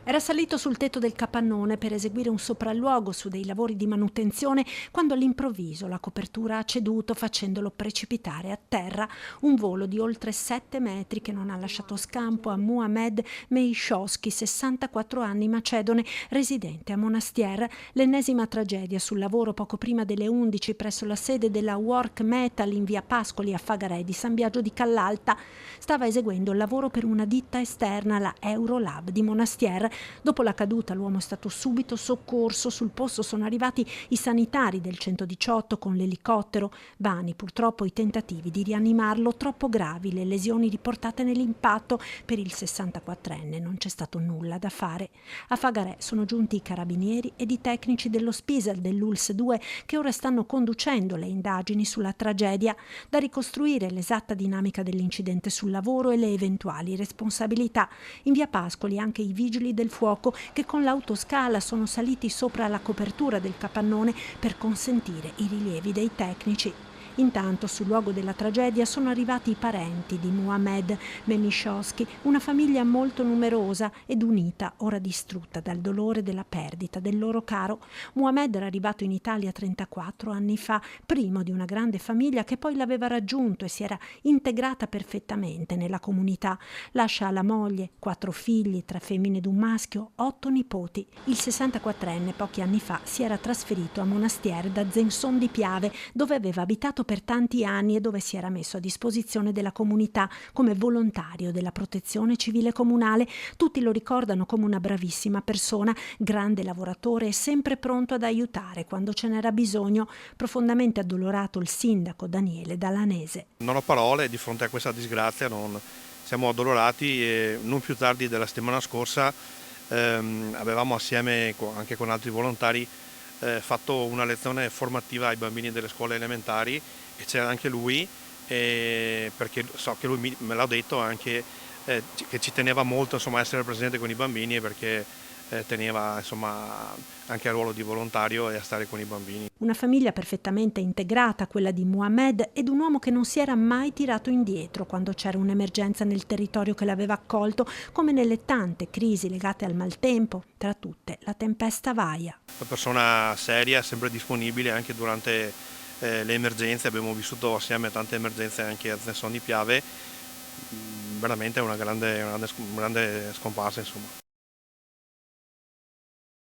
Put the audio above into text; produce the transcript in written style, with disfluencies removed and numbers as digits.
Era salito sul tetto del capannone per eseguire un sopralluogo su dei lavori di manutenzione quando all'improvviso la copertura ha ceduto facendolo precipitare a terra, un volo di oltre 7 metri che non ha lasciato scampo a Muhammad Meishosky, 64 anni, macedone, residente a Monastier. L'ennesima tragedia sul lavoro poco prima delle 11 presso la sede della Work Metal in via Pascoli a Fagarè di San Biagio di Callalta. Stava eseguendo il lavoro per una ditta esterna, la Eurolab di Monastier. Dopo la caduta l'uomo è stato subito soccorso. Sul posto sono arrivati i sanitari del 118 con l'elicottero. Vani purtroppo i tentativi di rianimarlo, troppo gravi le lesioni riportate nell'impatto. Per il 64enne non c'è stato nulla da fare. A Fagarè sono giunti i carabinieri ed i tecnici dello Spisal dell'ULSS 2 che ora stanno conducendo le indagini sulla tragedia, da ricostruire l'esatta dinamica dell'incidente sul lavoro e le eventuali responsabilità. In via Pascoli anche i vigili del fuoco che con l'autoscala sono saliti sopra la copertura del capannone per consentire i rilievi dei tecnici. Intanto sul luogo della tragedia sono arrivati i parenti di Muhammad Meishosky, una famiglia molto numerosa ed unita, ora distrutta dal dolore della perdita del loro caro. Muhammad era arrivato in Italia 34 anni fa, primo di una grande famiglia che poi l'aveva raggiunto e si era integrata perfettamente nella comunità. Lascia la moglie, 4 figli, 3 femmine ed un maschio, 8 nipoti. Il 64enne pochi anni fa si era trasferito a Monastier da Zenson di Piave, dove aveva abitato per tanti anni e dove si era messo a disposizione della comunità come volontario della protezione civile comunale. Tutti lo ricordano come una bravissima persona, grande lavoratore e sempre pronto ad aiutare quando ce n'era bisogno. Profondamente addolorato il sindaco Daniele Dalanese. Non ho parole di fronte a questa disgrazia, siamo addolorati e non più tardi della settimana scorsa avevamo assieme anche con altri volontari fatto una lezione formativa ai bambini delle scuole elementari e c'era anche lui, perché so che lui me l'ha detto anche che ci teneva molto a essere presente con i bambini perché teneva anche al ruolo di volontario e a stare con i bambini. Una famiglia perfettamente integrata, quella di Muhammad, ed un uomo che non si era mai tirato indietro quando c'era un'emergenza nel territorio che l'aveva accolto, come nelle tante crisi legate al maltempo, tra tutte la tempesta Vaia. Una persona seria, sempre disponibile anche durante le emergenze. Abbiamo vissuto assieme tante emergenze anche a Zenson di Piave. Veramente una grande scomparsa, insomma.